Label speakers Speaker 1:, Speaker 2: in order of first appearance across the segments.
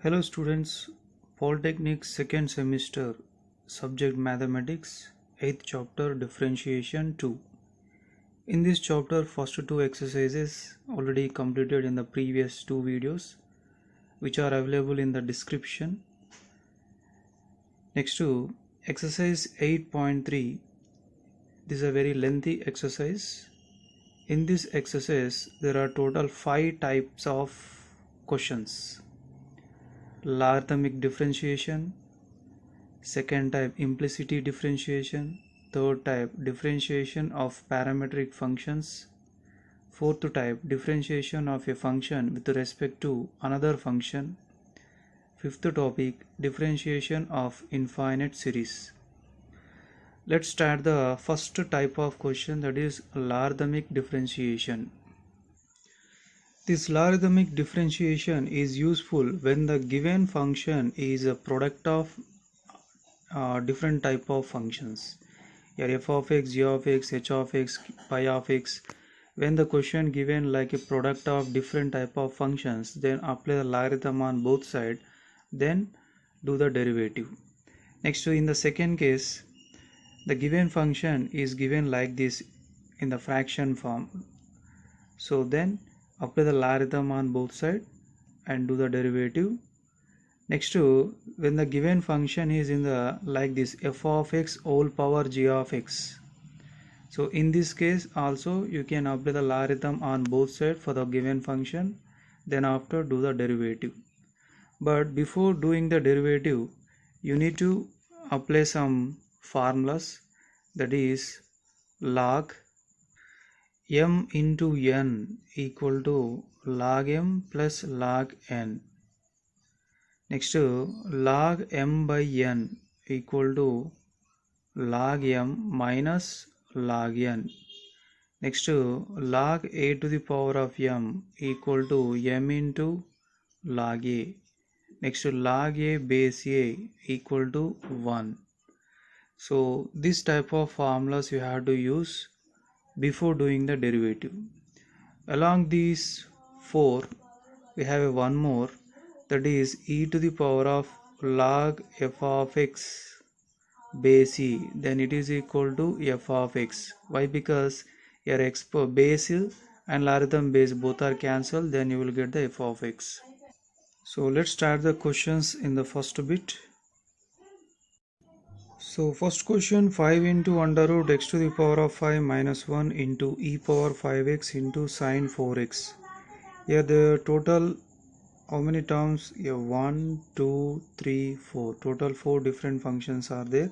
Speaker 1: Hello students, Polytechnic second semester, subject Mathematics, 8th chapter Differentiation 2. In this chapter, first two exercises already completed in the previous two videos, which are available in the description. Next to exercise 8.3, this is a very lengthy exercise. In this exercise, there are total 5 types of questions. Logarithmic differentiation, second type implicity differentiation, third type differentiation of parametric functions, fourth type differentiation of a function with respect to another function, fifth topic differentiation of infinite series. Let's start the first type of question, that is logarithmic differentiation. This logarithmic differentiation is useful when the given function is a product of different type of functions. Here f of x, g of x, h of x, pi of x. When the question given like a product of different type of functions, then apply the logarithm on both sides, then do the derivative. Next, in the second case, the given function is given like this in the fraction form. So then apply the logarithm on both sides and do the derivative. Next, when the given function is in the like this f of x whole power g of x. So in this case also you can apply the logarithm on both sides for the given function, then after do the derivative. But before doing the derivative, you need to apply some formulas, that is log m into n equal to log m plus log n. Next, log m by n equal to log m minus log n. Next, log a to the power of m equal to m into log a. Next, log a base a equal to 1. So this type of formulas you have to use before doing the derivative. Along these 4, we have one more, that is e to the power of log f of x base e, then it is equal to f of x. Why? Because your base and logarithm base both are cancelled, then you will get the f of x. So let's start the questions in the first bit. So first question, 5 into under root x to the power of 5 minus 1 into e power 5x into sine 4x. Here the total, how many terms? Here 1, 2, 3, 4. Total 4 different functions are there.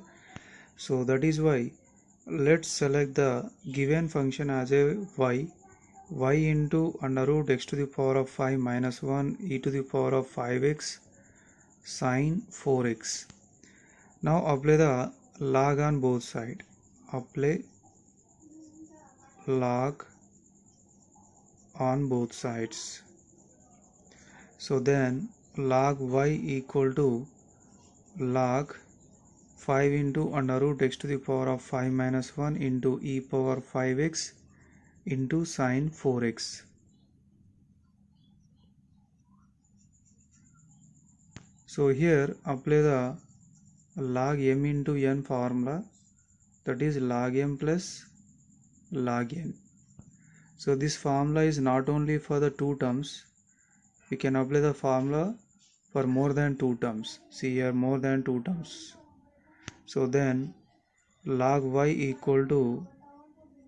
Speaker 1: So that is why let's select the given function as a y into under root x to the power of 5 minus 1 e to the power of 5x sine 4x. Now apply the log on both sides. Apply log on both sides. So then log y equal to log 5 into under root x to the power of 5 minus 1 into e power 5x into sine 4x. So here apply the log m into n formula, that is log m plus log n. So this formula is not only for the two terms, we can apply the formula for more than two terms. See here, more than two terms. So then log y equal to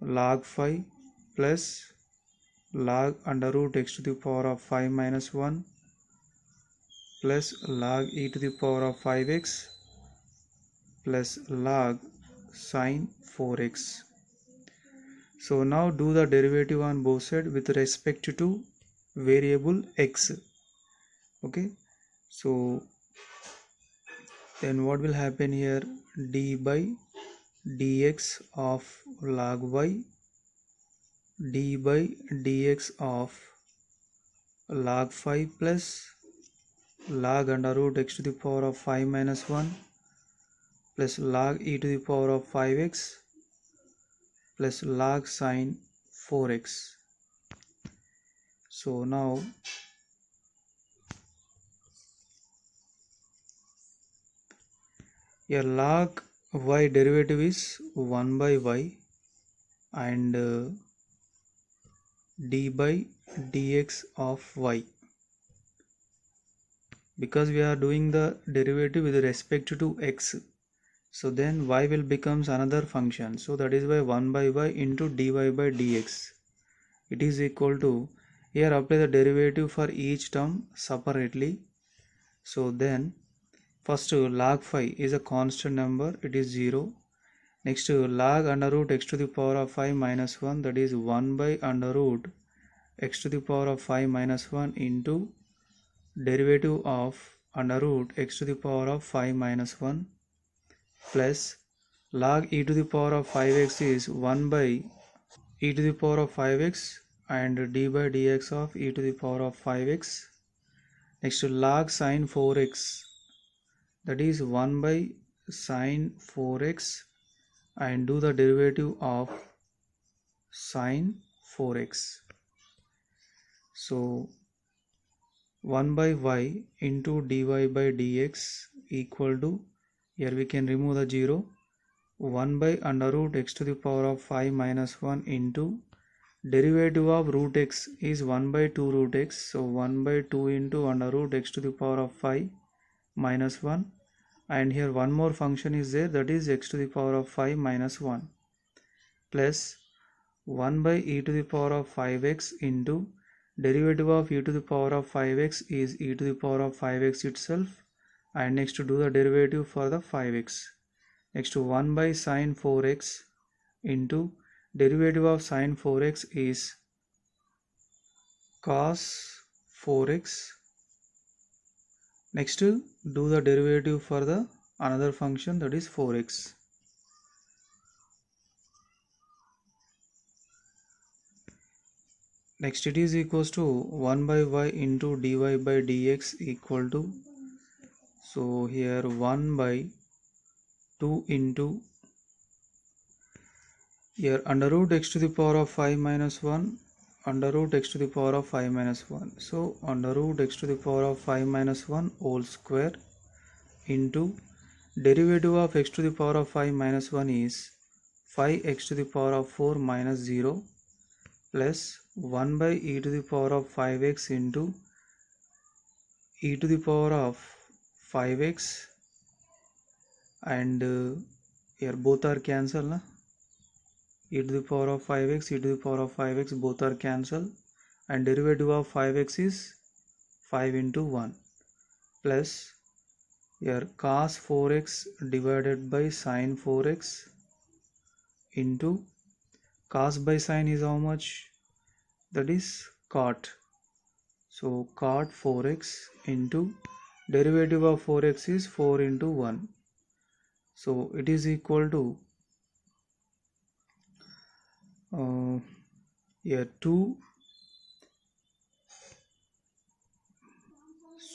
Speaker 1: log 5 plus log under root x to the power of 5 minus 1 plus log e to the power of 5x plus log sine 4x. So now do the derivative on both sides with respect to variable x. Okay, so then what will happen here? D by dx of log y, d by dx of log 5 plus log under root x to the power of 5 minus 1 plus log e to the power of 5x plus log sine 4x. So now Here log y derivative is 1 by y and d by dx of y. Because we are doing the derivative with respect to x, so then y will becomes another function, so that is why 1 by y into dy by dx, it is equal to, here apply the derivative for each term separately. So then first log phi is a constant number, it is 0. Next log under root x to the power of 5 minus 1, that is 1 by under root x to the power of 5 minus 1 into derivative of under root x to the power of 5 minus 1 plus log e to the power of 5x is 1 by e to the power of 5x and d by dx of e to the power of 5x. Next log sine 4x, that is 1 by sine 4x and do the derivative of sine 4x. So 1 by y into dy by dx equal to, here we can remove the 0, 1 by under root x to the power of 5 minus 1 into derivative of root x is 1 by 2 root x, so 1 by 2 into under root x to the power of 5 minus 1, and here one more function is there, that is x to the power of 5 minus 1 plus 1 by e to the power of 5x into derivative of e to the power of 5x is e to the power of 5x itself, and next to do the derivative for the 5x. Next to 1 by sine 4x into derivative of sine 4x is cos 4x. Next do the derivative for the another function, that is 4x. Next it is equals to 1 by y into dy by dx equal to, so here 1 by 2 into, here under root x to the power of 5 minus 1, under root x to the power of 5 minus 1, so under root x to the power of 5 minus 1 whole square into derivative of x to the power of 5 minus 1 is 5x to the power of 4 minus 0 plus 1 by e to the power of 5x into e to the power of 5x, and here both are cancelled, e to the power of 5x, e to the power of 5x both are cancelled, and derivative of 5x is 5 into 1 plus here cos 4x divided by sine 4x into cos by sine is how much, that is cot, so cot 4x into derivative of 4x is 4 into 1, so it is equal to here 2,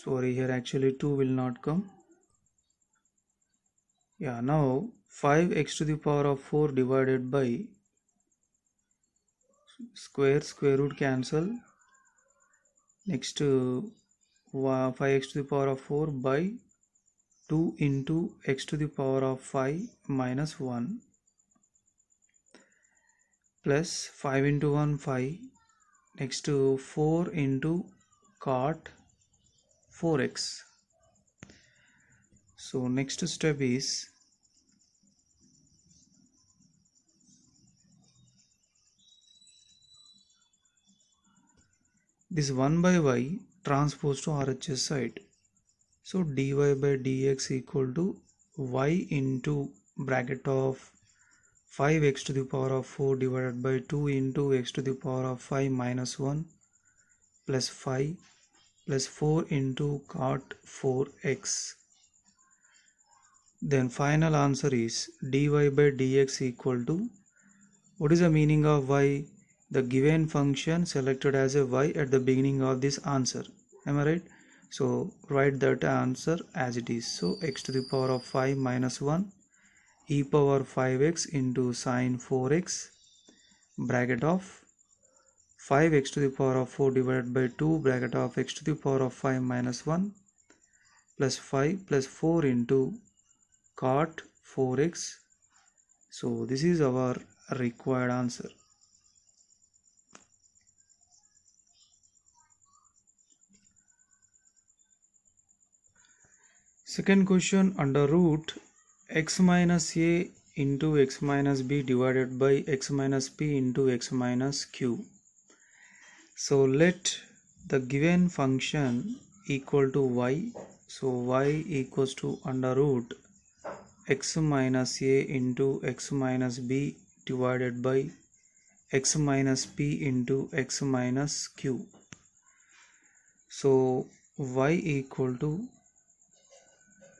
Speaker 1: sorry here actually 2 will not come, yeah, now 5x to the power of 4 divided by square root cancel, next 5x to the power of 4 by 2 into x to the power of 5 minus 1 plus 5 into 1 5, next 4 into cot 4x. So next step is this 1 by y transpose to RHS side, so dy by dx equal to y into bracket of 5x to the power of 4 divided by 2 into x to the power of 5 minus 1 plus 5 plus 4 into cot 4x. Then final answer is dy by dx equal to, what is the meaning of y? The given function selected as a y at the beginning of this answer, am I right? So write that answer as it is, so x to the power of 5 minus 1 e power 5x into sine 4x bracket of 5x to the power of 4 divided by 2 bracket of x to the power of 5 minus 1 plus 5 plus 4 into cot 4x. So this is our required answer. Second question, under root x minus a into x minus b divided by x minus p into x minus q. So let the given function equal to y. So y equals to under root x minus a into x minus b divided by x minus p into x minus q. So y equal to,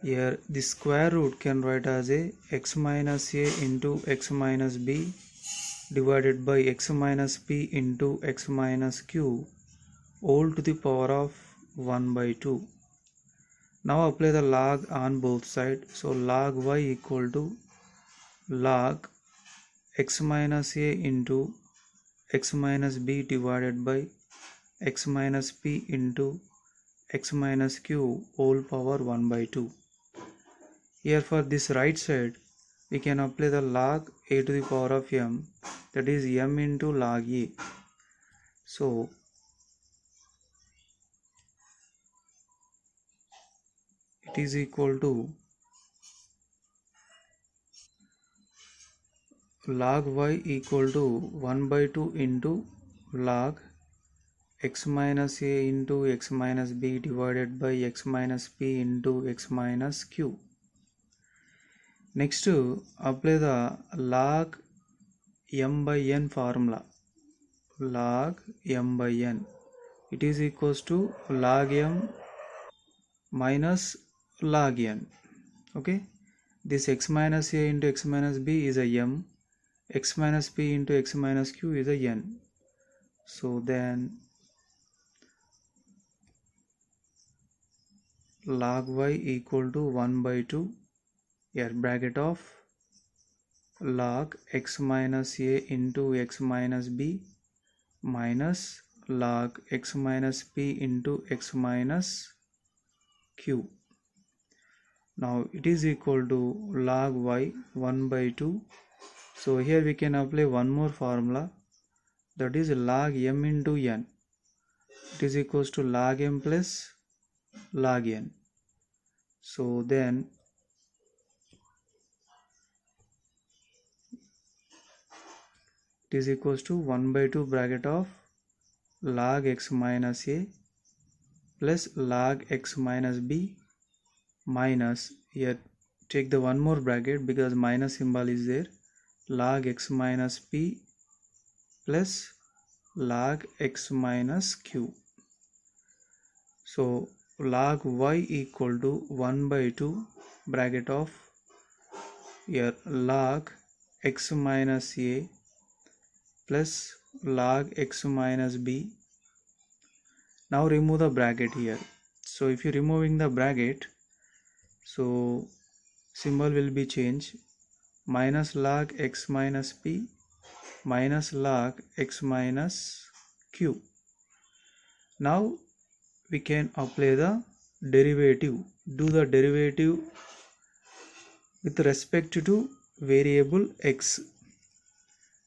Speaker 1: here the square root can write as a x minus a into x minus b divided by x minus p into x minus q all to the power of 1 by 2. Now apply the log on both sides. So log y equal to log x minus a into x minus b divided by x minus p into x minus q whole power 1 by 2. Here for this right side we can apply the log a to the power of m, that is m into log a. So it is equal to log y equal to 1 by 2 into log x minus a into x minus b divided by x minus p into x minus q. Next apply the log m by n formula. Log m by n, it is equals to log m minus log n. Okay, this x minus a into x minus b is a m, x minus p into x minus q is a n. So then log y equal to 1 by 2, here bracket of log x minus a into x minus b minus log x minus p into x minus q. Now it is equal to log y 1 by 2. So here we can apply one more formula, that is log m into n. It is equals to log m plus log n. So then it is equals to 1 by 2 bracket of log x minus a plus log x minus b minus, here take the one more bracket because minus symbol is there, log x minus p plus log x minus q. So log y equal to 1 by 2 bracket of, here log x minus a plus log x minus b. Now remove the bracket here. So if you removing the bracket, so symbol will be changed, minus log x minus p minus log x minus q. Now we can apply the derivative, do the derivative with respect to variable x.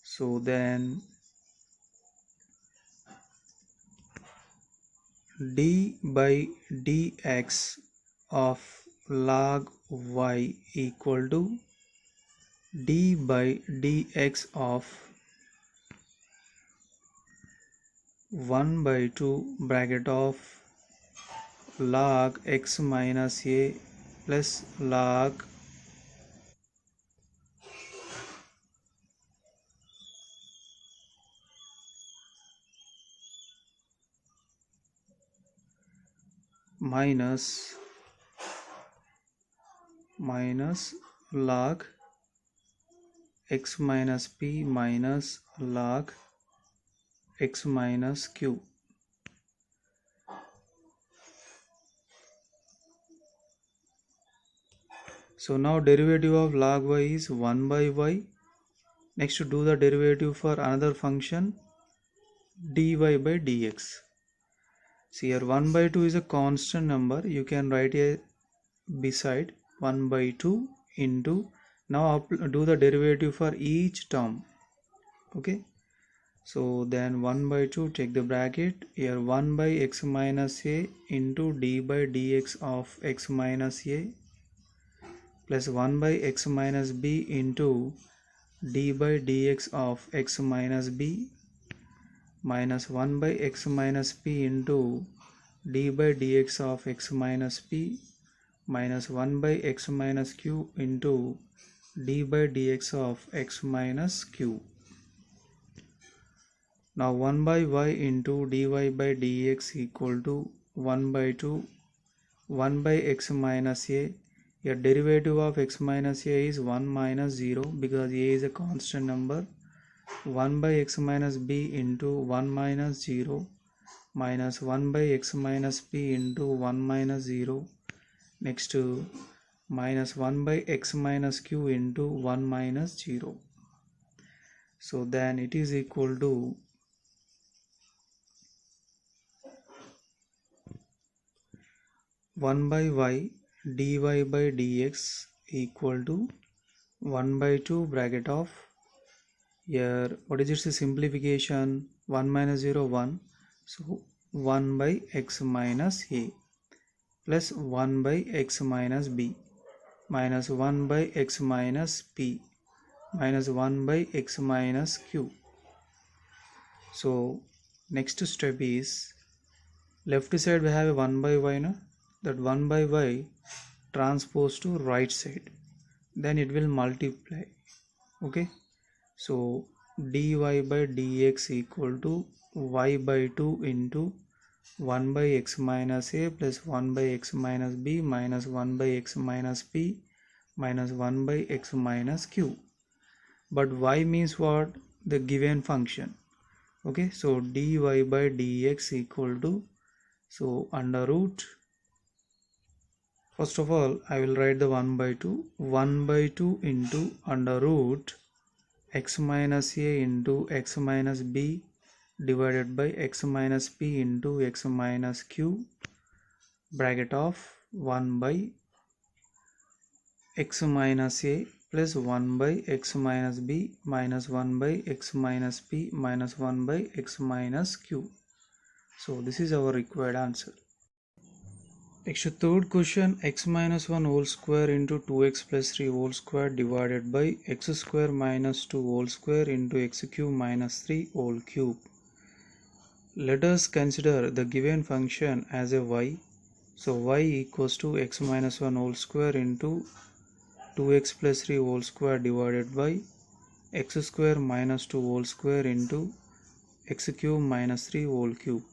Speaker 1: So then d by dx of log y equal to d by dx of 1 by 2 bracket of log x minus a plus log minus log x minus p minus log x minus q. So now derivative of log y is 1 by y. Next to do the derivative for another function dy by dx. See here 1 by 2 is a constant number, you can write a beside 1 by 2 into, now do the derivative for each term. Okay, so then 1 by 2, take the bracket here, 1 by x minus a into d by dx of x minus a plus 1 by x minus b into d by dx of x minus b minus 1 by x minus p into d by dx of x minus p minus 1 by x minus q into d by dx of x minus q. Now 1 by y into dy by dx equal to 1 by 2 1 by x minus a. Your derivative of x minus a is 1 minus 0 because a is a constant number. 1 by x minus b into 1 minus 0 minus 1 by x minus p into 1 minus 0. Next to minus 1 by x minus q into 1 minus 0. So then it is equal to 1 by y dy by dx equal to 1 by 2 bracket of, here what is its simplification, 1 minus 0 1, so 1 by x minus a plus 1 by x minus b minus 1 by x minus p minus 1 by x minus q. So next step is, left side we have a 1 by y, no? That 1 by y transpose to right side, then it will multiply. Okay, so dy by dx equal to y by 2 into 1 by x minus a plus 1 by x minus b minus 1 by x minus p minus 1 by x minus q. But y means what? The given function. Okay, so dy by dx equal to, so under root, first of all I will write the 1 by 2 into under root x minus a into x minus b divided by x minus p into x minus q bracket of 1 by x minus a plus 1 by x minus b minus 1 by x minus p minus 1 by x minus q. So this is our required answer. Next, third question, x minus 1 whole square into 2x plus 3 whole square divided by x square minus 2 whole square into x cube minus 3 whole cube. Let us consider the given function as a y. So y equals to x minus 1 whole square into 2x plus 3 whole square divided by x square minus 2 whole square into x cube minus 3 whole cube.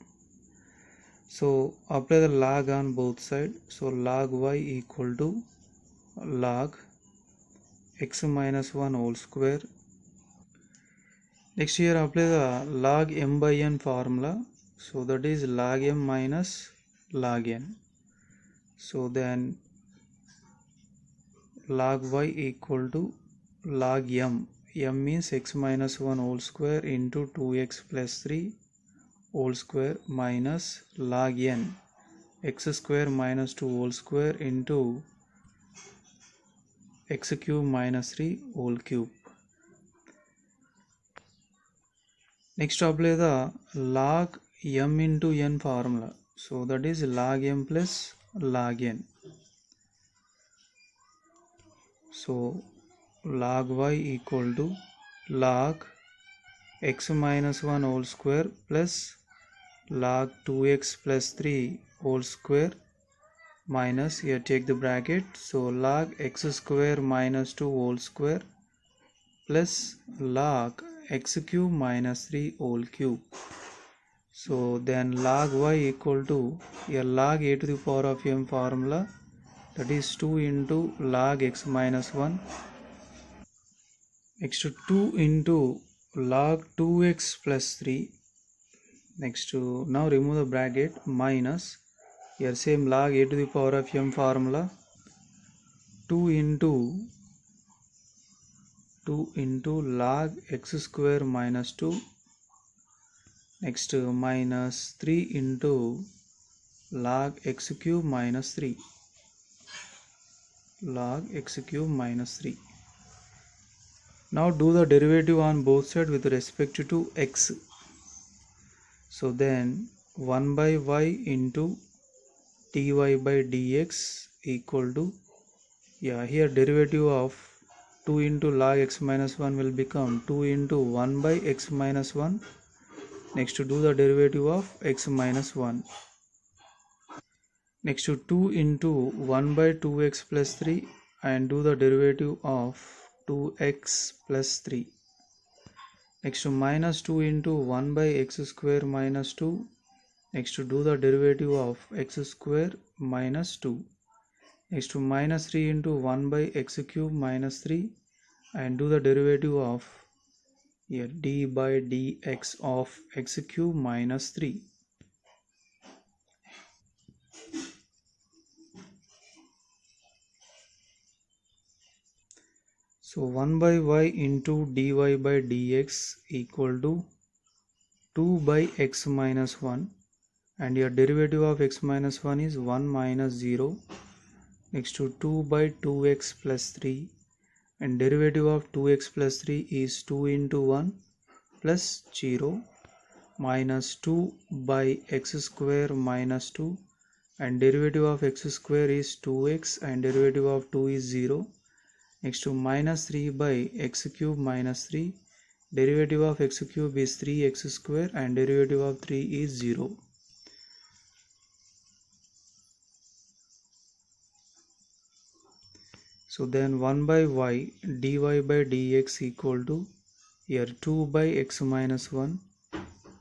Speaker 1: So apply the log on both sides. So log y equal to log x minus 1 whole square. Next here apply the log m by n formula. So that is log m minus log n. So then log y equal to log m. M means x minus 1 whole square into 2x plus 3 whole square minus log n x square minus 2 whole square into x cube minus 3 whole cube. Next apply the log m into n formula. So that is log m plus log n. So log y equal to log x minus 1 whole square plus log 2x plus 3 whole square minus, here take the bracket, so log x square minus 2 whole square plus log x cube minus 3 whole cube. So then log y equal to, here log a to the power of m formula, that is 2 into log x minus 1. Next to 2 into log 2x plus 3. Next to, now remove the bracket, minus, here same log a to the power of m formula, 2 into log x square minus 2. Next minus 3 into log x cube minus 3. log x cube minus 3. Now do the derivative on both sides with respect to x. So then 1 by y into dy by dx equal to, here derivative of 2 into log x minus 1 will become 2 into 1 by x minus 1. Next to do the derivative of x minus 1. Next to 2 into 1 by 2x plus 3 and do the derivative of 2x plus 3. Next to minus 2 into 1 by x square minus 2. Next to do the derivative of x square minus 2. Next to minus 3 into 1 by x cube minus 3 and do the derivative of d by dx of x cube minus 3. So 1 by y into dy by dx equal to 2 by x minus 1, and your derivative of x minus 1 is 1 minus 0. Next to 2 by 2x plus 3, and derivative of 2x plus 3 is 2 into 1 plus 0 minus 2 by x square minus 2, and derivative of x square is 2x and derivative of 2 is 0. Next to minus 3 by x cube minus 3, derivative of x cube is 3x square and derivative of 3 is 0. So then 1 by y dy by dx equal to, here 2 by x minus 1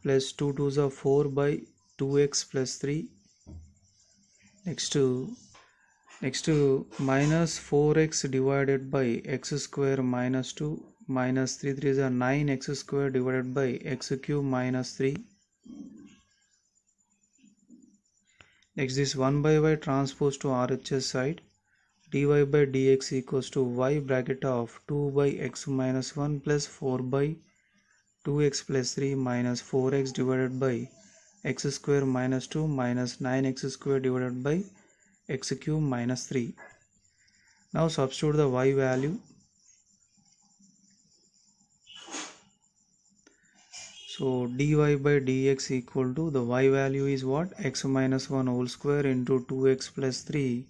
Speaker 1: plus 2 2s are 4 by 2x plus 3. Next to minus 4x divided by x square minus 2 minus 3 3s are 9x square divided by x cube minus 3. Next this 1 by y transpose to RHS side. Dy by dx equals to y bracket of 2 by x minus 1 plus 4 by 2x plus 3 minus 4x divided by x square minus 2 minus 9x square divided by x cube minus 3. Now substitute the y value. So dy by dx equal to, the y value is what? X minus 1 whole square into 2x plus 3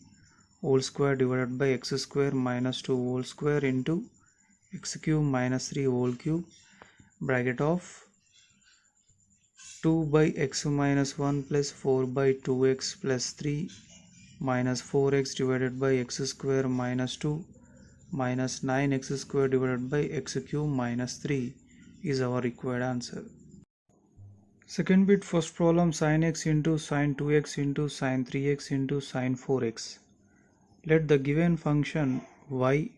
Speaker 1: whole square divided by x square minus 2 whole square into x cube minus 3 whole cube, bracket of 2 by x minus 1 plus 4 by 2x plus 3 minus 4x divided by x square minus 2 minus 9x square divided by x cube minus 3 is our required answer. Second bit, first problem, sin x into sin 2x into sin 3x into sin 4x. Let the given function y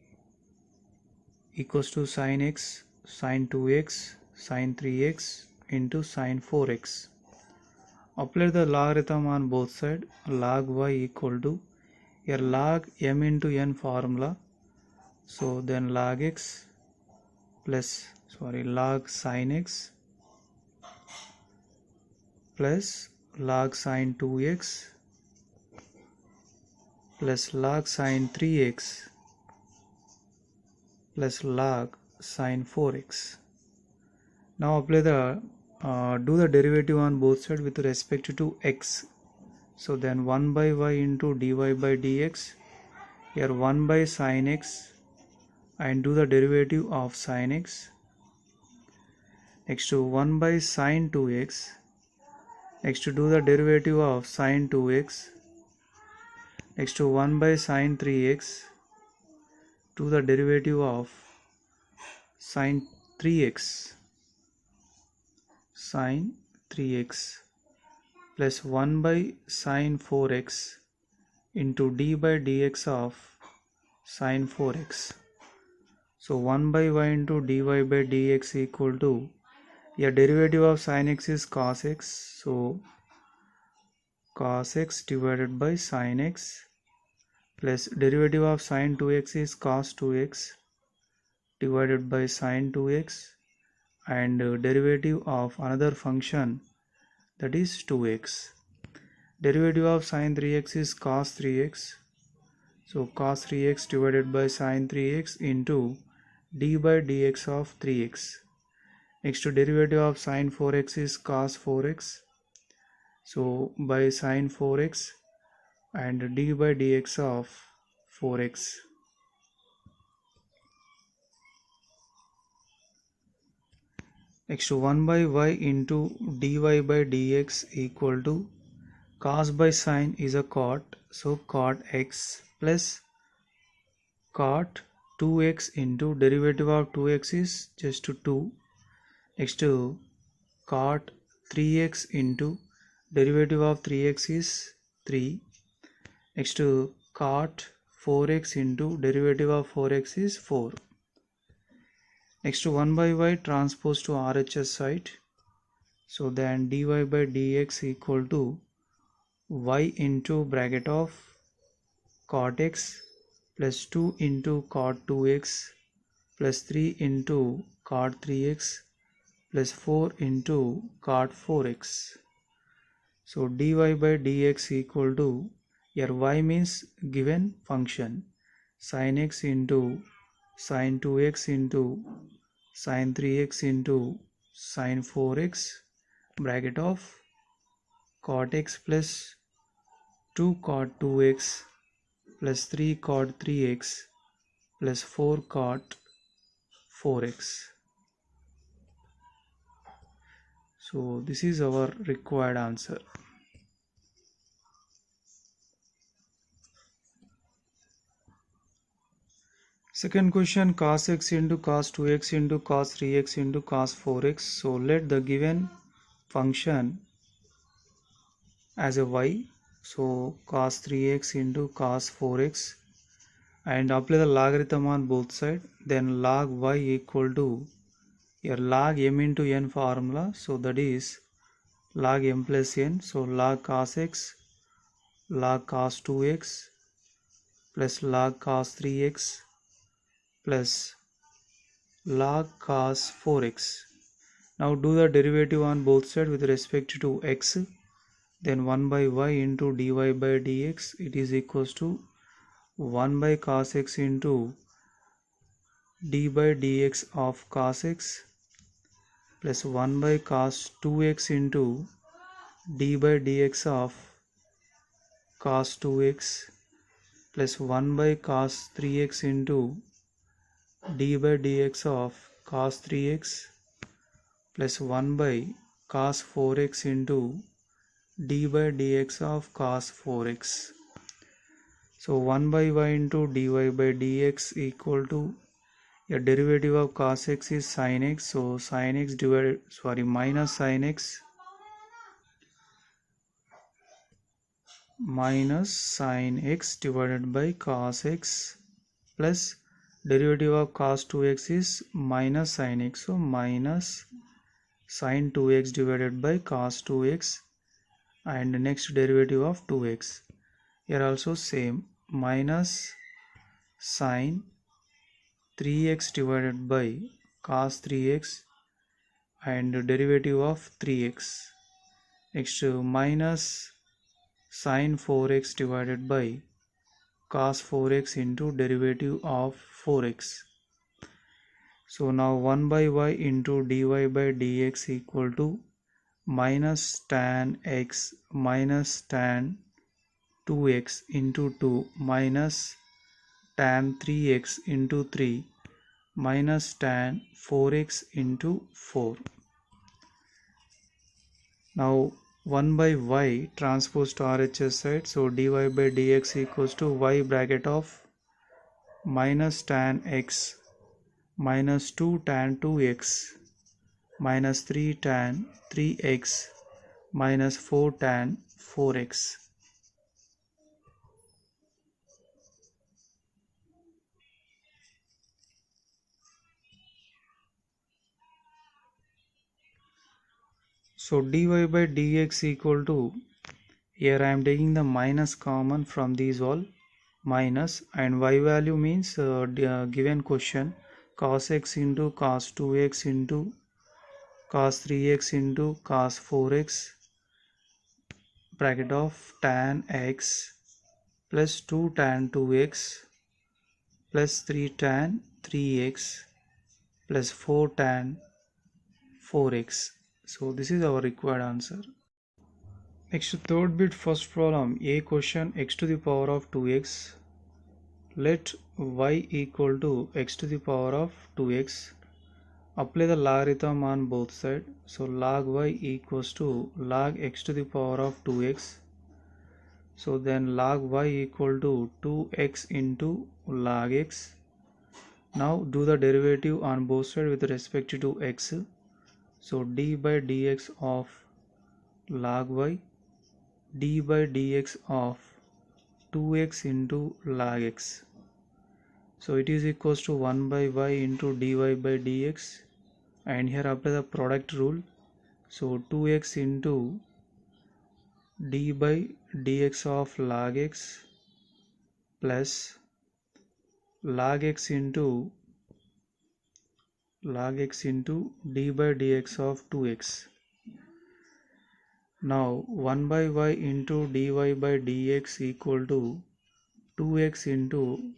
Speaker 1: equals to sin x, sin 2x, sin 3x into sin 4x. Apply the logarithm on both sides. Log y equal to, here log m into n formula. So then log x plus, log sin x plus log sin 2x plus log sin 3x plus log sin 4x. Now apply the do the derivative on both sides with respect to x. So then 1 by y into dy by dx, here 1 by sin x and do the derivative of sin x. Next to 1 by sin 2x, next to do the derivative of sin 2x. Next to 1 by sin 3x, do the derivative of sin 3x, sin 3x plus 1 by sin 4x into d by dx of sin 4x. So 1 by y into dy by dx equal to, here derivative of sin x is cos x, so cos x divided by sin x plus derivative of sin 2x is cos 2x divided by sin 2x, and derivative of another function, that is 2x. Derivative of sin 3x is cos 3x, So cos 3x divided by sin 3x into d by dx of 3x. Next derivative of sin 4x is cos 4x. So by sin 4x and d by dx of 4x. Next 1 by y into dy by dx equal to cos by sin is a cot. So cot x plus cot 2x into derivative of 2x is just 2. Next cot 3x into derivative of 3x is 3. Next cot 4x into derivative of 4x is 4. Next 1 by y transpose to RHS side. So then dy by dx equal to y into bracket of cot x plus 2 into cot 2x plus 3 into cot 3x plus 4 into cot 4x. So dy by dx equal to, here y means given function, sin x into sin 2x into sin 3x into sin 4x bracket of cot x plus 2 cot 2x plus 3 cot 3x plus 4 cot 4x. So this is our required answer. Second question, cos x into cos 2x into cos 3x into cos 4x. So let the given function as a y. So cos 3x into cos 4x and apply the logarithm on both sides. Then log y equal to your log m into n formula. So that is log m plus n. So log cos x log cos 2x plus log cos 3x plus log cos 4x. Now do the derivative on both sides with respect to x. Then 1 by y into dy by dx, it is equals to 1 by cos x into d by dx of cos x plus 1 by cos 2x into d by dx of cos 2x plus 1 by cos 3x into d by dx of cos 3x plus 1 by cos 4x into d by dx of cos 4x. So 1 by y into dy by dx equal to, a derivative of cos x is sin x. So sin x minus sin x minus sin x divided by cos x plus derivative of cos 2x is minus sin x. So minus sin 2x divided by cos 2x and next derivative of 2x. Here also same, minus sin 3x divided by cos 3x and derivative of 3x. Next minus sin 4x divided by cos 4x into derivative of 4x. So now 1 by y into dy by dx equal to minus tan x minus tan 2x into 2 minus tan 3x into 3 minus tan 4x into 4. Now 1 by y transpose to RHS side. So dy by dx equals to y bracket of minus tan x minus 2 tan 2x minus 3 tan 3x minus 4 tan 4x. So dy by dx equal to, here I am taking the minus common from these all, minus, and y value means given question cos x into cos 2x into cos 3x into cos 4x bracket of tan x plus 2 tan 2x plus 3 tan 3x plus 4 tan 4x. So this is our required answer. Next, third bit, first problem, a question x to the power of 2x. Let y equal to x to the power of 2x. Apply the logarithm on both sides. So log y equals to log x to the power of 2x. So then log y equal to 2x into log x. Now do the derivative on both sides with respect to x. So d by dx of log y, d by dx of 2x into log x. So it is equals to 1 by y into dy by dx, and here apply the product rule. So 2x into d by dx of log x plus log x into d by dx of 2x. Now 1 by y into dy by dx equal to 2x into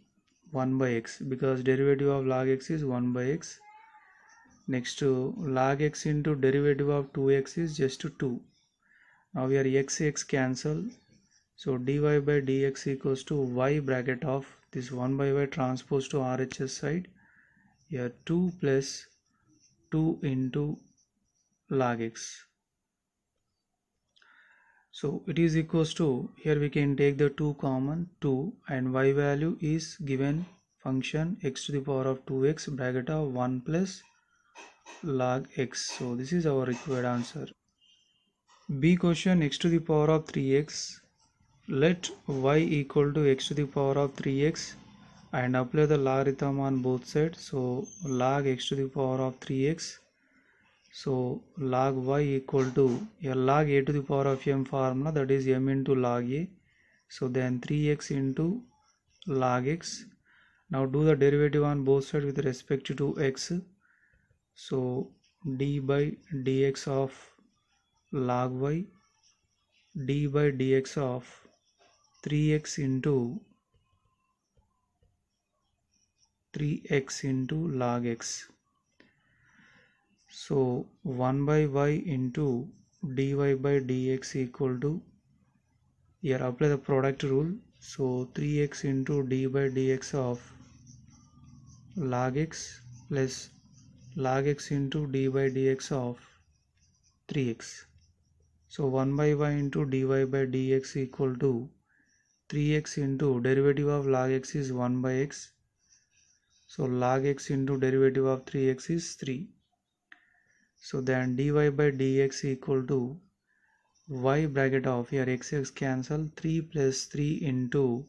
Speaker 1: 1 by x, because derivative of log x is 1 by x. Next to log x into derivative of 2x is just 2. Now here x cancel. So dy by dx equals to y bracket of this 1 by y transpose to RHS side. Here 2 plus 2 into log x. So it is equals to, here we can take the 2 common, 2, and y value is given function x to the power of 2x bracket of 1 plus log x. So this is our required answer. B question, x to the power of 3x. Let y equal to x to the power of 3x and apply the logarithm on both sides. So log x to the power of 3x. So log y equal to, here log a to the power of m formula, that is m into log a. So then 3x into log x. Now do the derivative on both sides with respect to x. So d by dx of log y, d by dx of 3x into log x. So 1 by y into dy by dx equal to, here apply the product rule. So 3x into d by dx of log x plus log x into d by dx of 3x. So 1 by y into dy by dx equal to 3x into derivative of log x is 1 by x. So log x into derivative of 3x is 3. So then dy by dx equal to y bracket of, here x cancel, 3 plus 3 into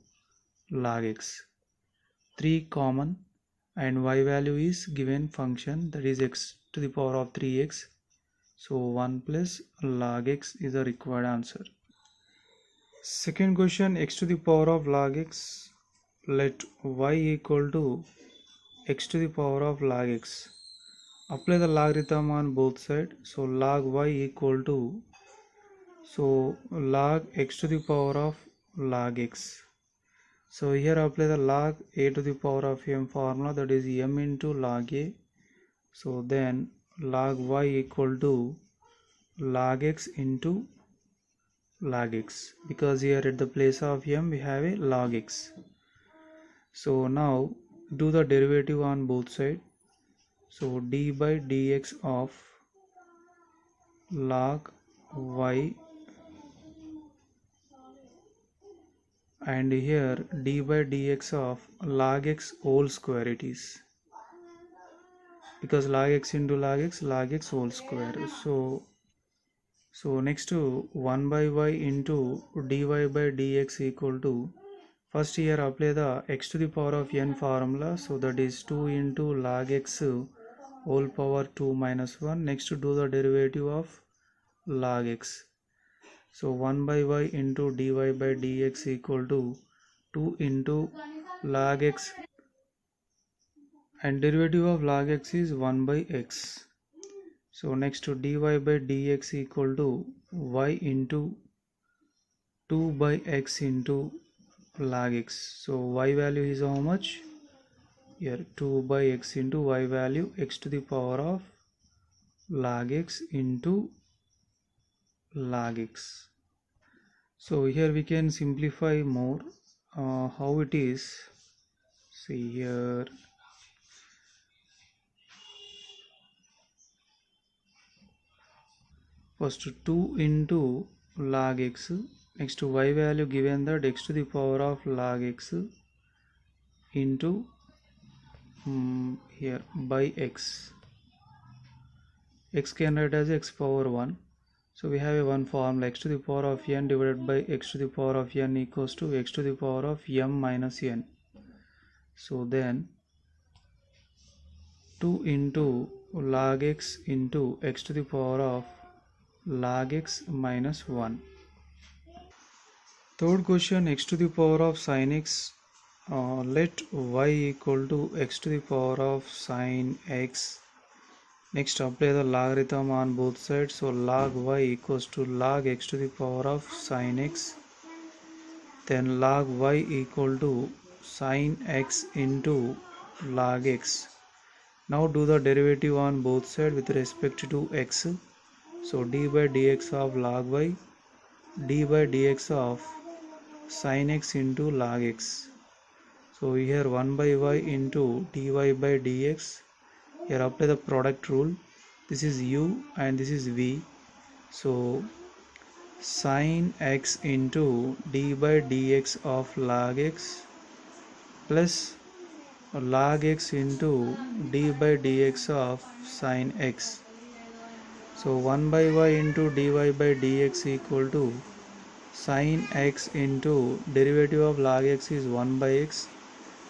Speaker 1: log x. 3 common, and y value is given function, that is x to the power of 3x. So 1 plus log x is the required answer. Second question, x to the power of log x. Let y equal to x to the power of log x. Apply the logarithm on both sides. So log y equal to, so log x to the power of log x. So here apply the log a to the power of m formula, that is m into log a. So then log y equal to log x into log x, because here at the place of m we have a log x. So now do the derivative on both sides. So d by dx of log y, and here d by dx of log x whole square it is, because log x into log x whole square. So next to 1 by y into dy by dx equal to, first here apply the x to the power of n formula. So that is 2 into log x whole power 2 minus 1. Next to do the derivative of log x. So 1 by y into dy by dx equal to 2 into log x, and derivative of log x is 1 by x. So next to dy by dx equal to y into 2 by x into log x. So y value is how much? Here 2 by x into y value, x to the power of log x into log x. So here we can simplify more. How it is? See here. First 2 into log x, next to y value given that x to the power of log x into here by x. X can write as x power 1. So we have a one formula, x to the power of n divided by x to the power of n equals to x to the power of m minus n. So then 2 into log x into x to the power of log x minus 1. Third question, x to the power of sin x. Let y equal to x to the power of sin x. Next, apply the logarithm on both sides. So log y equals to log x to the power of sin x. Then log y equal to sin x into log x. Now do the derivative on both sides with respect to x. So d by dx of log y, d by dx of sin x into log x. So here 1 by y into dy by dx. Here apply the product rule. This is u and this is v. So sin x into d by dx of log x plus log x into d by dx of sin x. So 1 by y into dy by dx equal to sin x into derivative of log x is 1 by x.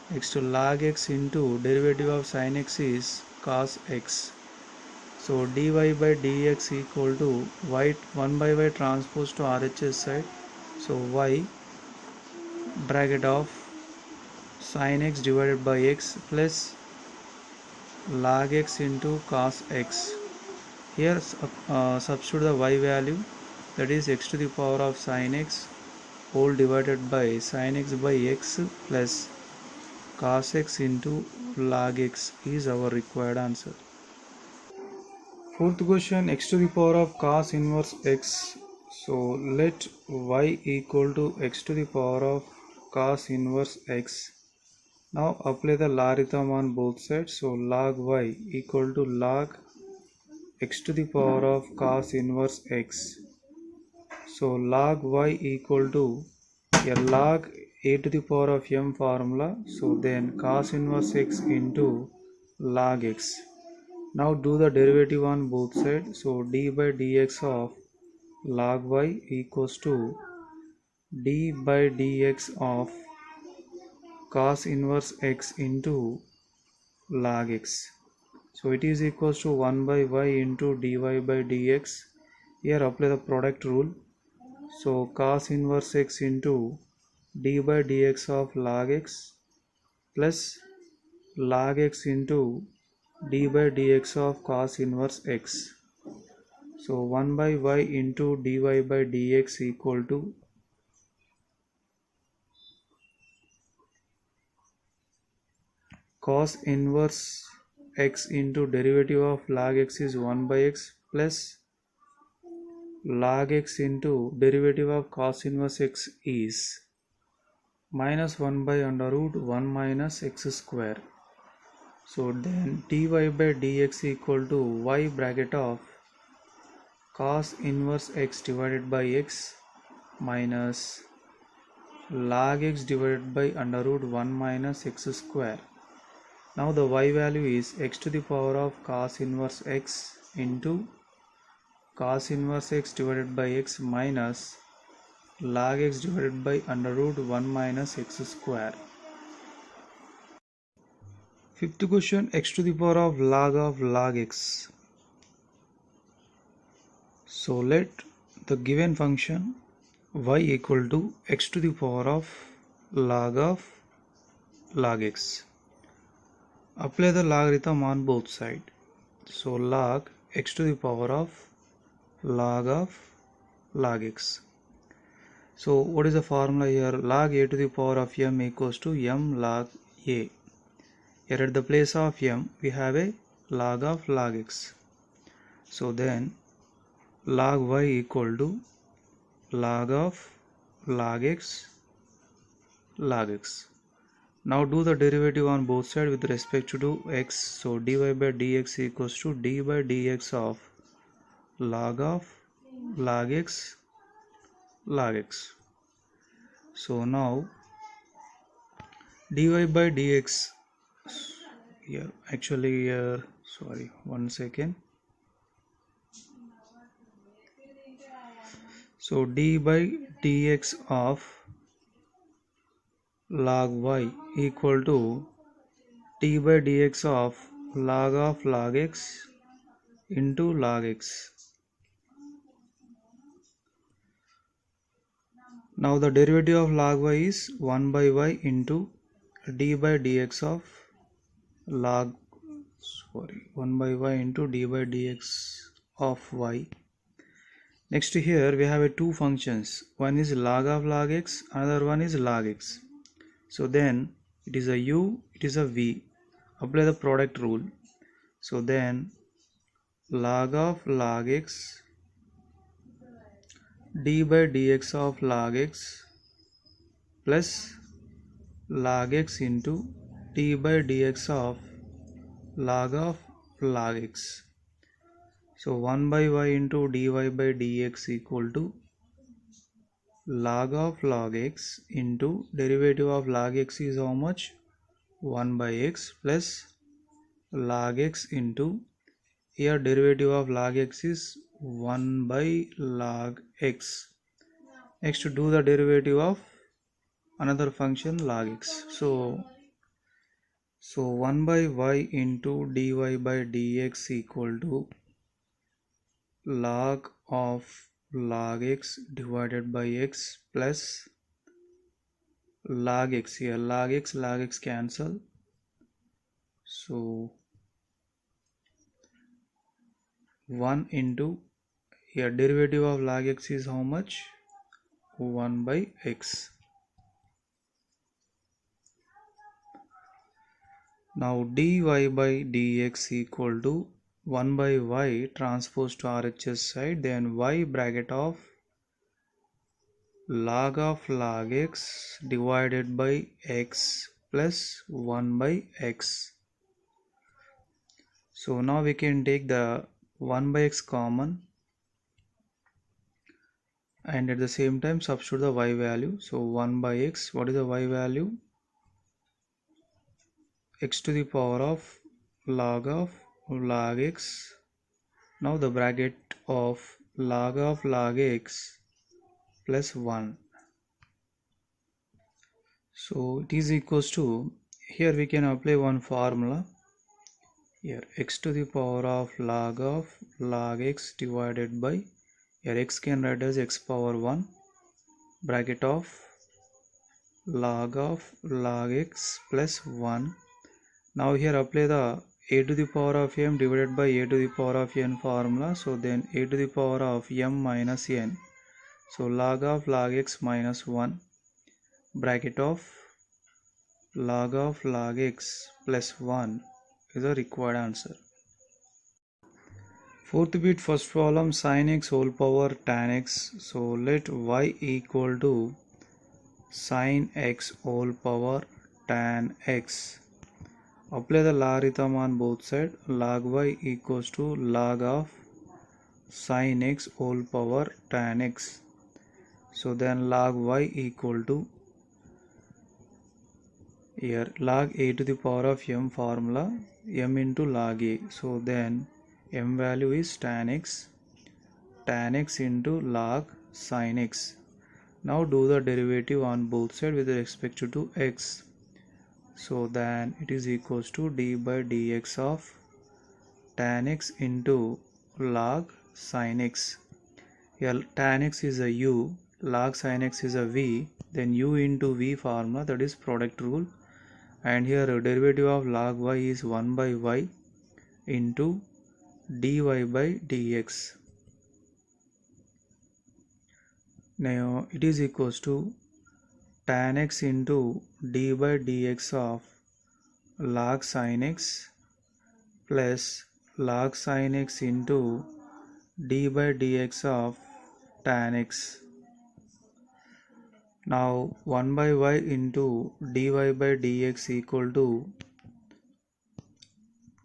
Speaker 1: Next to log x into derivative of sin x is cos x. So dy by dx equal to y 1 by y transpose to RHS side. So y bracket of sin x divided by x plus log x into cos x. Here substitute the y value, that is x to the power of sin x whole divided by sin x by x plus cos x into log x is our required answer. Fourth question, x to the power of cos inverse x. So let y equal to x to the power of cos inverse x. Now apply the logarithm on both sides. So log y equal to log x to the power of cos inverse x. So log y equal to a log a to the power of m formula. So then cos inverse x into log x. Now do the derivative on both sides. So d by dx of log y equals to d by dx of cos inverse x into log x. So it is equals to 1 by y into dy by dx. Here apply the product rule. So cos inverse x into d by dx of log x plus log x into d by dx of cos inverse x. So 1 by y into dy by dx equal to cos inverse x into derivative of log x is 1 by x plus log x into derivative of cos inverse x is minus 1 by under root 1 minus x square. So then dy by dx equal to y bracket of cos inverse x divided by x minus log x divided by under root 1 minus x square. Now the y value is x to the power of cos inverse x into cos inverse x divided by x minus log x divided by under root 1 minus x square. Fifth question, x to the power of log x. So let the given function y equal to x to the power of log x. Apply the logarithm on both sides. So log x to the power of log x. So what is the formula here? Log a to the power of m equals to m log a. Here at the place of m we have a log of log x. So then log y equal to log of log x log x. Now do the derivative on both sides with respect to x. So dy by dx equals to d by dx of log x log x. So now dy by dx here actually sorry, one second. So d by dx of log y equal to d by dx of log x into log x. Now the derivative of log y is 1 by y into d by dx of 1 by y into d by dx of y. Next here we have two functions. One is log of log x, another one is log x. So then it is a u, it is a v. Apply the product rule. So then log of log x d by dx of log x plus log x into d by dx of log x. So 1 by y into dy by dx equal to log of log x into derivative of log x is how much? 1 by x plus log x into, here derivative of log x is 1 by log x. Next to do the derivative of another function log x. So 1 by y into dy by dx equal to log of log x divided by x plus log x. Here log x cancel. So 1 into, here derivative of log x is how much? 1 by x. Now dy by dx equal to 1 by y transpose to RHS side, then y bracket of log x divided by x plus 1 by x. So now we can take the 1 by x common and at the same time substitute the y value. So 1 by x, what is the y value? X to the power of log x. Now the bracket of log x plus 1. So it is equals to, here we can apply one formula. Here x to the power of log x divided by, here x can write as x power 1 bracket of log x plus 1. Now here apply the a to the power of m divided by a to the power of n formula. So then a to the power of m minus n. So log x minus 1 bracket of log x plus 1 is the required answer. Fourth bit, first problem, sin x whole power tan x. So let y equal to sin x whole power tan x. Apply the logarithm on both sides. Log y equals to log of sin x whole power tan x. So then log y equal to, here log a to the power of m formula, m into log a. So then m value is tan x into log sin x. Now do the derivative on both sides with respect to x. So then it is equals to d by dx of tan x into log sin x. Here tan x is a u, log sin x is a v, then u into v formula, that is product rule. And here derivative of log y is 1 by y into dy by dx. Now it is equals to tan x into d by dx of log sin x plus log sin x into d by dx of tan x. Now 1 by y into dy by dx equal to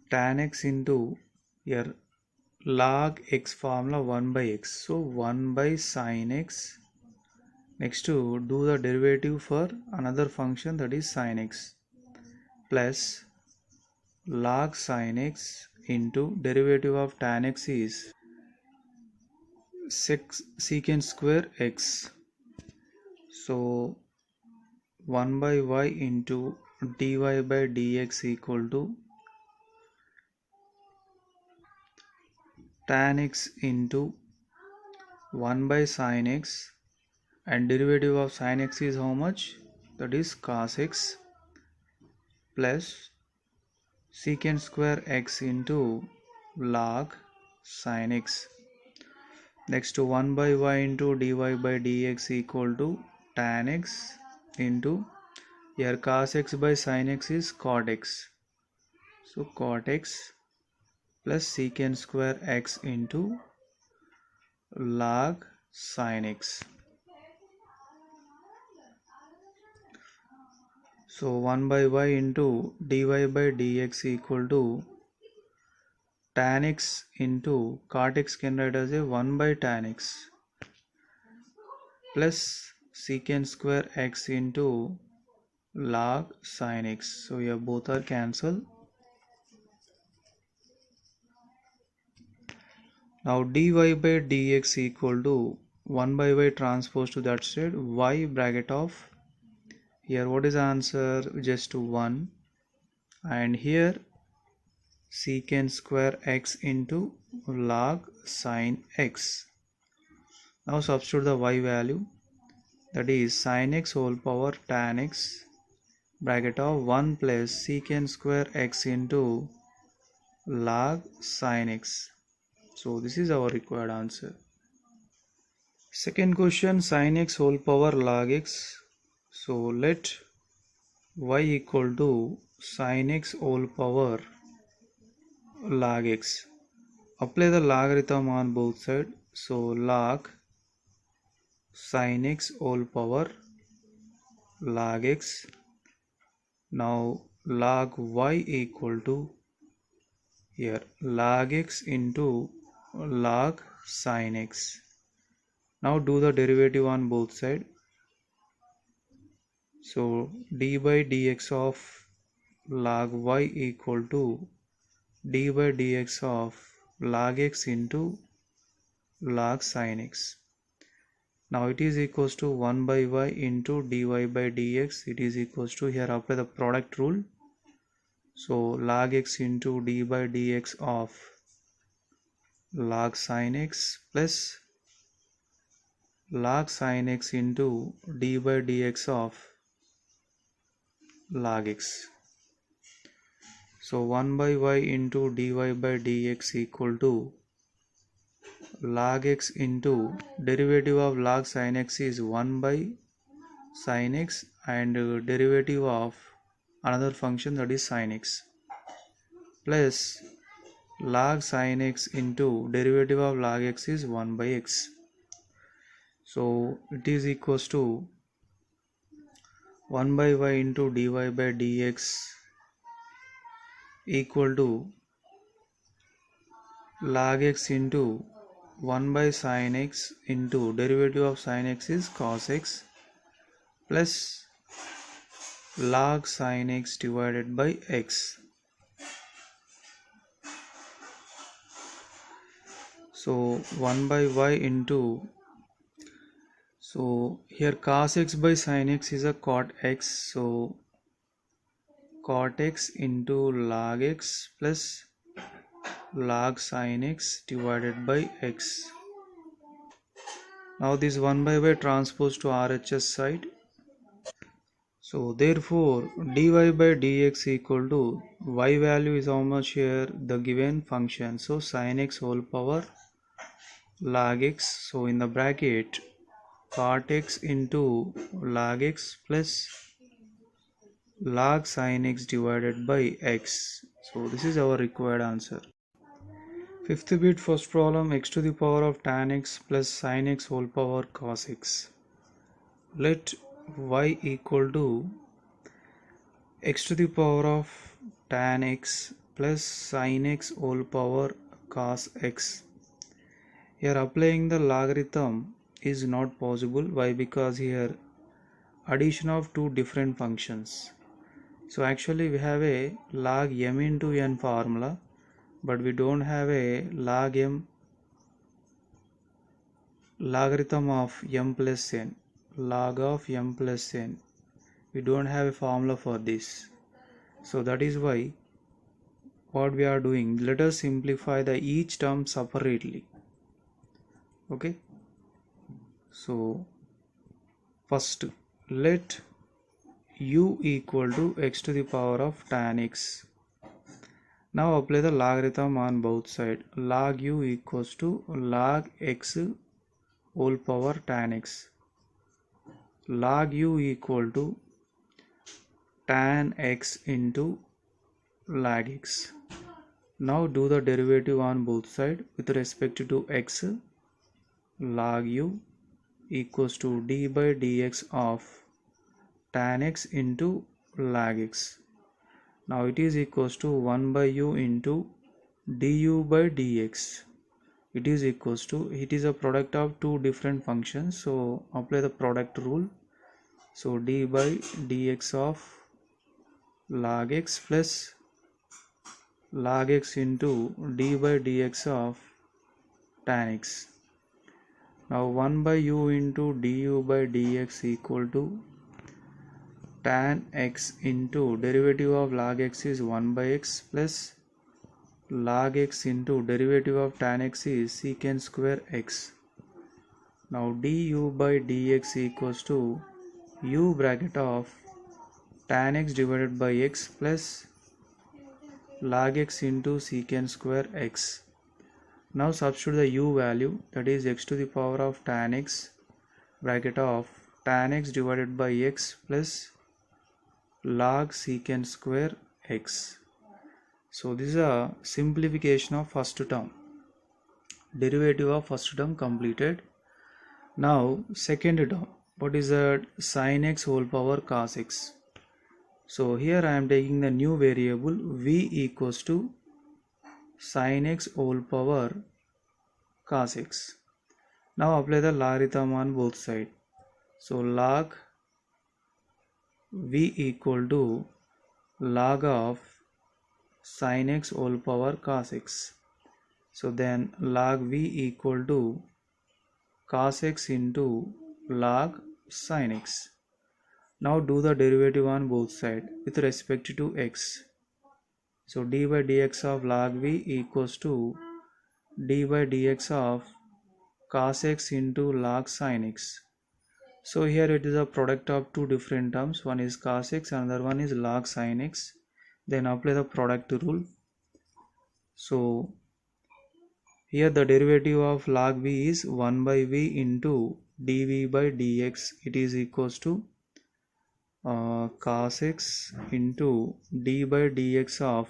Speaker 1: tan x into here log x formula 1 by x. So 1 by sin x. Next to do the derivative for another function, that is sin x, plus log sin x into derivative of tan x is secant square x. So 1 by y into dy by dx equal to tan x into 1 by sin x, and derivative of sin x is how much? That is cos x, plus secant square x into log sin x. Next to 1 by y into dy by dx equal to tan x into here cos x by sin x is cot x. So cot x plus secant square x into log sin x. So 1 by y into dy by dx equal to tan x into cot x can write as a 1 by tan x plus secant square x into log sin x. So here both are cancelled. Now dy by dx equal to 1 by y transpose to that side, y bracket of here what is the answer? Just 1, and here secant square x into log sin x. Now substitute the y value, that is sin x whole power tan x bracket of 1 plus secant square x into log sin x. So this is our required answer. Second question, sin x whole power log x. So let y equal to sin x whole power log x. Apply the logarithm on both sides. So log sin x whole power log x. Now log y equal to here log x into log sin x. Now do the derivative on both sides. So d by dx of log y equal to d by dx of log x into log sin x. Now it is equals to 1 by y into dy by dx. It is equals to, here apply the product rule. So log x into d by dx of log sin x plus log sin x into d by dx of log x. So 1 by y into dy by dx equal to log x into derivative of log sin x is 1 by sin x, and derivative of another function, that is sin x, plus log sin x into derivative of log x is 1 by x. So it is equals to 1 by y into dy by dx equal to log x into 1 by sin x into derivative of sin x is cos x plus log sin x divided by x. So 1 by y into, so here cos x by sin x is a cot x, so cot x into log x plus log sin x divided by x. Now this 1 by y transpose to RHS side. So therefore dy by dx equal to y value is how much here? The given function. So sin x whole power log x. So in the bracket cot x into log x plus log sin x divided by x. So this is our required answer. Fifth bit, first problem, x to the power of tan x plus sin x whole power cos x. Let y equal to x to the power of tan x plus sin x whole power cos x. Here applying the logarithm is not possible. Why? Because here addition of two different functions. So actually we have a log m into n formula, but we don't have a log m logarithm of m plus n, log of m plus n. We don't have a formula for this. So that is why what we are doing, let us simplify the each term separately. Okay. So first let u equal to x to the power of tan x. Now apply the logarithm on both sides. Log u equals to log x whole power tan x. Log u equal to tan x into log x. Now do the derivative on both sides with respect to x. Log u equals to d by dx of tan x into log x. Now it is equals to 1 by u into du by dx. It is equals to, it is a product of two different functions, so apply the product rule. So d by dx of log x plus log x into d by dx of tan x. Now 1 by u into du by dx equal to tan x into derivative of log x is 1 by x plus log x into derivative of tan x is secant square x. Now du by dx equals to u bracket of tan x divided by x plus log x into secant square x. Now substitute the u value, that is x to the power of tan x bracket of tan x divided by x plus log secant square x. So this is a simplification of first term. Derivative of first term completed. Now second term, what is that? Sin x whole power cos x. So here I am taking the new variable v equals to sin x whole power cos x. Now apply the logarithm on both sides. So log v equal to log of sin x whole power cos x. So then log v equal to cos x into log sin x. Now do the derivative on both sides with respect to x. So d by dx of log v equals to d by dx of cos x into log sin x. So here it is a product of two different terms. One is cos x, another one is log sin x. Then apply the product rule. So here the derivative of log v is 1 by v into dv by dx. It is equals to cos x into d by dx of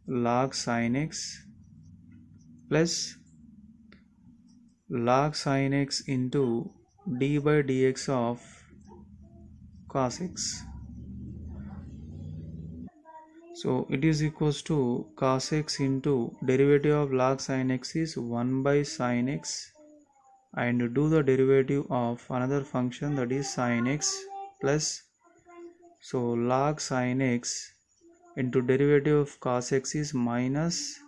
Speaker 1: log sin x plus log sin x into d by dx of cos x. So it is equals to cos x into derivative of log sin x is 1 by sin x, and do the derivative of another function, that is sin x plus, so log sin x into derivative of cos x is minus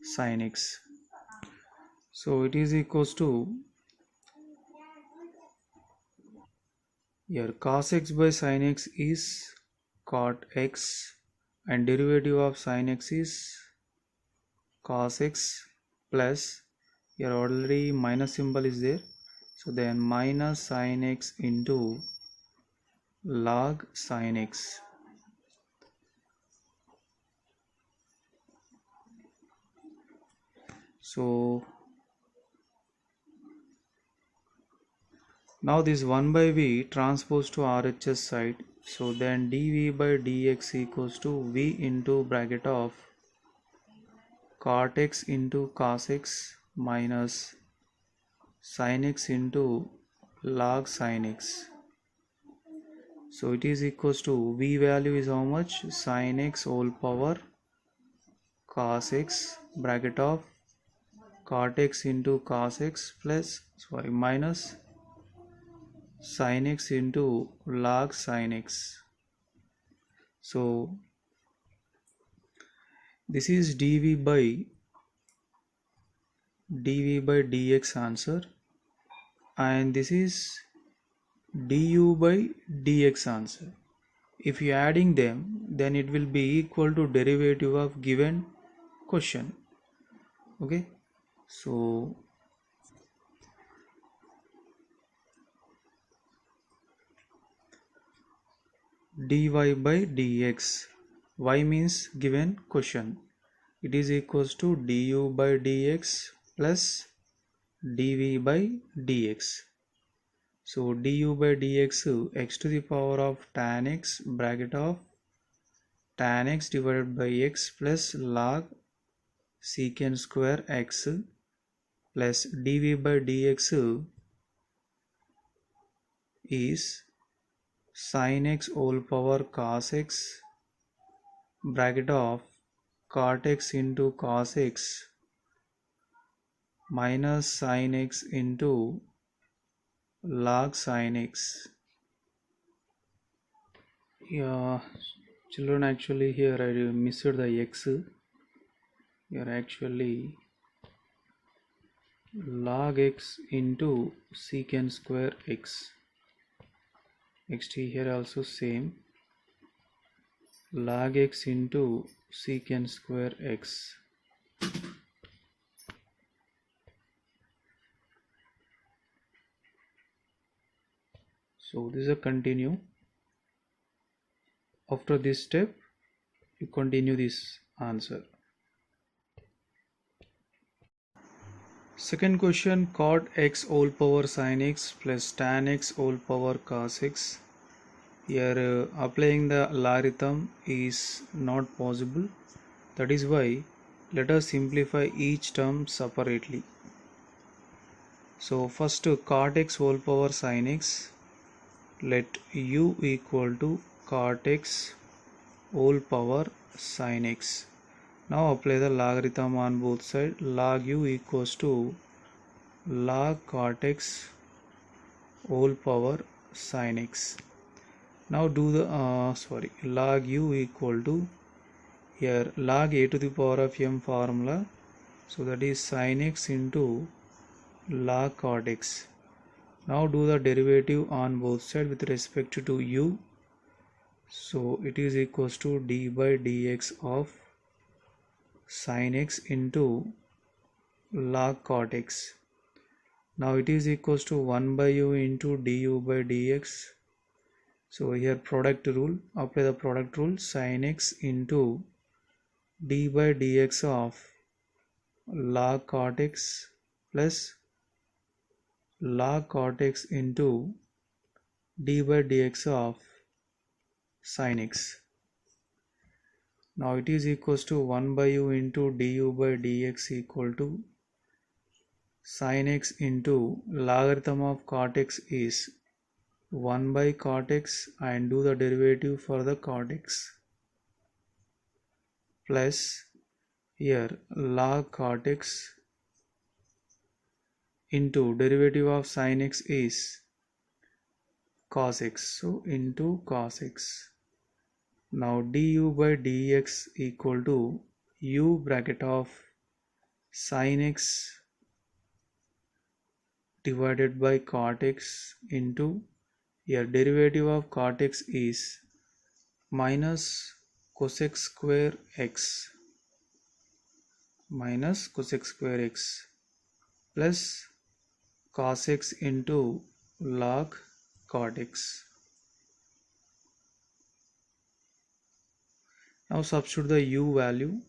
Speaker 1: sin x. So it is equals to, here cos x by sin x is cot x and derivative of sin x is cos x plus, here already minus symbol is there, so then minus sin x into log sin x. So Now this 1 by v transposed to RHS side, so then dv by dx equals to v into bracket of cot x into cos x minus sin x into log sin x. So it is equals to v value is how much? Sin x whole power cos x bracket of cot x into cos x minus sin x into log sin x. So this is dv by dx answer, and this is du by dx answer. If you adding them, then it will be equal to derivative of given question. Okay, so dy by dx, y means given question, it is equals to du by dx plus dv by dx. So du by dx, x to the power of tan x bracket of tan x divided by x plus log secant square x plus dv by dx is sin x whole power cos x bracket of cot x into cos x minus sin x into log sin x. Yeah, children, actually here I missed the x. Here actually log x into secant square x. Next here also same, log x into secant square x. So this is a continue. After this step you continue this answer. Second question, cot x whole power sin x plus tan x whole power cos x. Here applying the logarithm is not possible, that is why let us simplify each term separately. So first cot x whole power sin x, let u equal to cot x whole power sin x. Now apply the logarithm on both sides. Log u equals to log cot x whole power sin x. Now do the log u equal to, here log a to the power of m formula, so that is sin x into log cot x. Now do the derivative on both sides with respect to u, so it is equals to d by dx of sin x into log cot x. Now it is equals to 1 by u into du by dx. So here product rule, apply the product rule, sin x into d by dx of log cot x plus log cot x into d by dx of sin x. Now it is equals to 1 by u into du by dx equal to sin x into logarithm of cot x is 1 by cot x, and do the derivative for the cot x, plus here log cot x into derivative of sin x is cos x, so into cos x. Now du by dx equal to u bracket of sin x divided by cot x into, here derivative of cot x is minus cosec square x minus cosec square x plus cos x into log cot x. Now substitute the u value,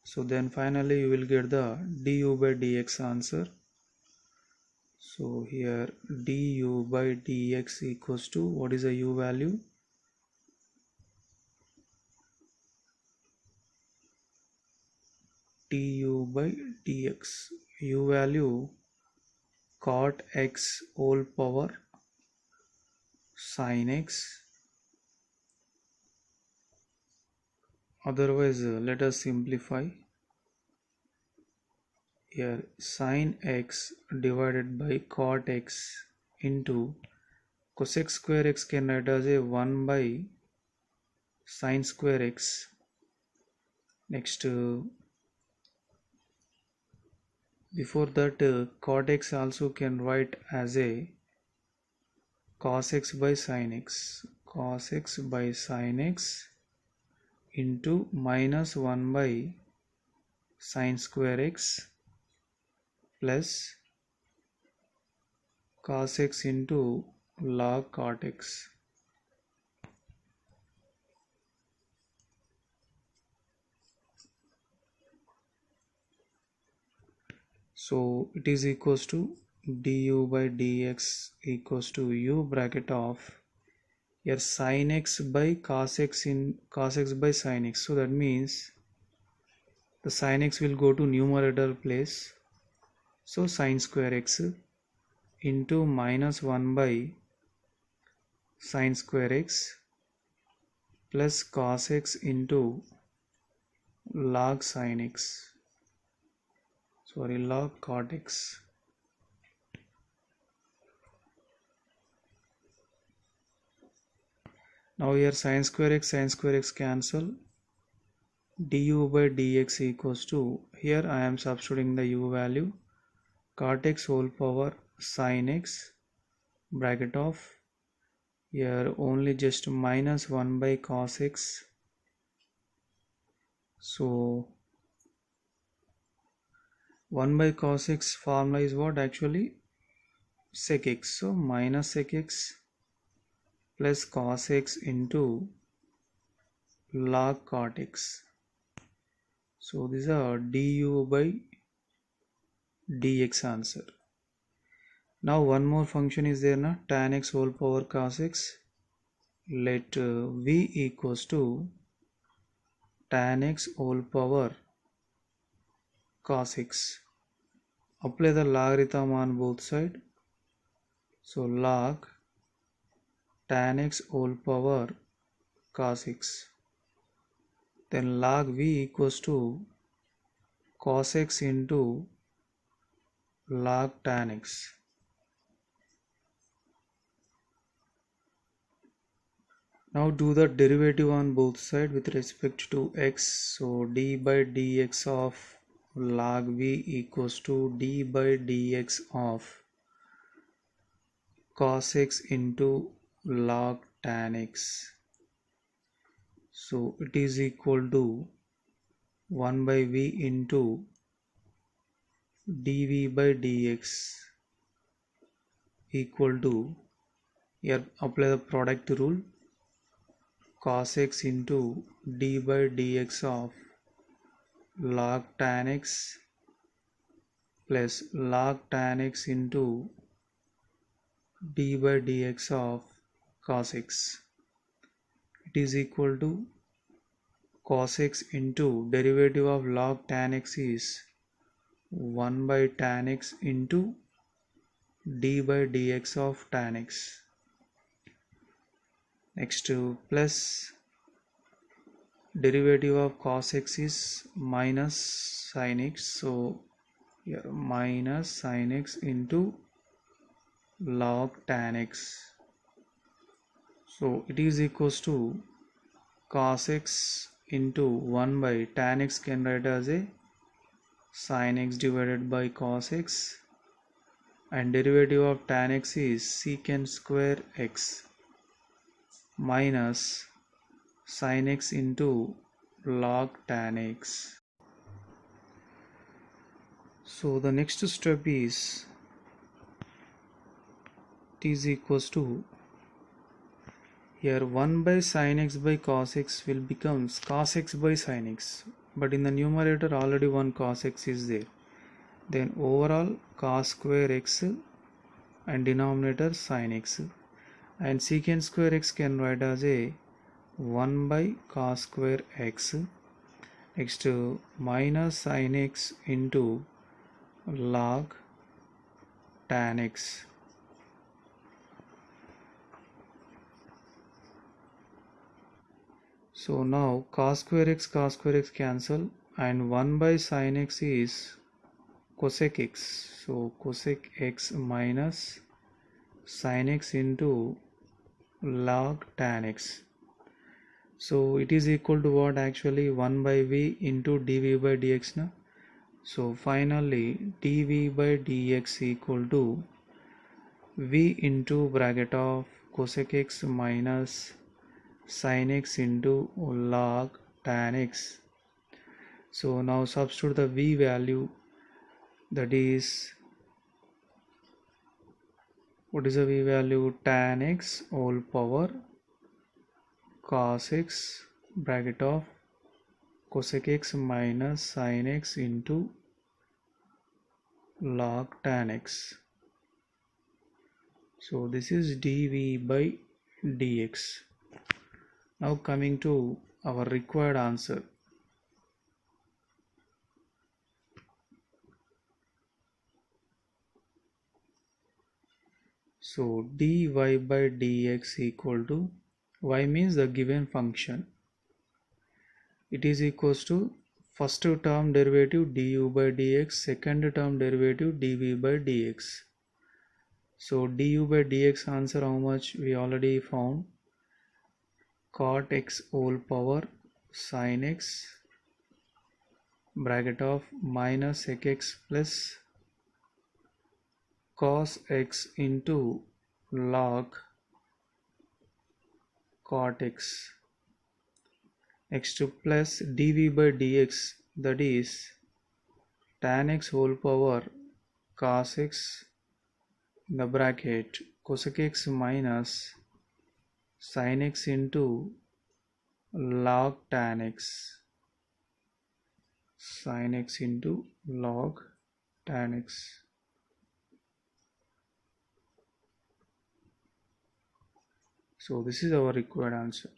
Speaker 1: so then finally you will get the du by dx answer. So here du by dx equals to, what is the u value? Du by dx, u value cot x whole power sin x. Otherwise, let us simplify. Here sin x divided by cot x into cosec square x can write as a 1 by sin square x. Next, before that, cot x also can write as a cos x by sin x. Cos x by sin x into minus 1 by sin square x plus cos x into log cot x. So it is equals to du by dx equals to u bracket of here sin x by cos x in cos x by sin x. So that means the sin x will go to numerator place. So sin square x into minus 1 by sin square x plus cos x into log sin x. Sorry, log cot x. Now here sin square x cancel. Du by dx equals to, here I am substituting the u value, cot x whole power sin x bracket of here only just minus 1 by cos x. So 1 by cos x formula is what? Actually sec x. So minus sec x plus cos x into log cot x. So these are du by dx answer. Now one more function is there na, tan x whole power cos x. Let v equals to tan x whole power cos x. Apply the logarithm on both sides. So log tan x whole power cos x. Then log v equals to cos x into log tan x. Now do the derivative on both sides with respect to x. So d by dx of log v equals to d by dx of cos x into log tan x. So it is equal to 1 by v into dv by dx equal to, here apply the product rule, cos x into d by dx of log tan x plus log tan x into d by dx of cos x. It is equal to cos x into derivative of log tan x is 1 by tan x into d by dx of tan x. Next plus derivative of cos x is minus sin x. So here minus sin x into log tan x. So it is equals to cos x into 1 by tan x can write as a sin x divided by cos x, and derivative of tan x is secant square x minus sin x into log tan x. So the next step is t is equals to, here 1 by sin x by cos x will become cos x by sin x, but in the numerator already one cos x is there. Then overall cos square x and denominator sin x, and secant square x can write as a 1 by cos square x. Next minus sin x into log tan x. So now cos square x cancel, and 1 by sin x is cosec x. So cosec x minus sin x into log tan x. So it is equal to what? Actually 1 by v into dv by dx na. So finally dv by dx equal to v into bracket of cosec x minus sin x into log tan x. So now substitute the v value, that is, what is the v value? Tan x whole power cos x bracket of cosec x minus sin x into log tan x. So this is dv by dx. Now coming to our required answer. So dy by dx equal to, y means the given function, it is equals to first term derivative du by dx, second term derivative dv by dx. So du by dx answer how much? We already found cot x whole power sin x bracket of minus sec x plus cos x into log cot x. Next to plus dv by dx, that is tan x whole power cos x in the bracket cosec x minus sin x into log tan x, sin x into log tan x. So this is our required answer.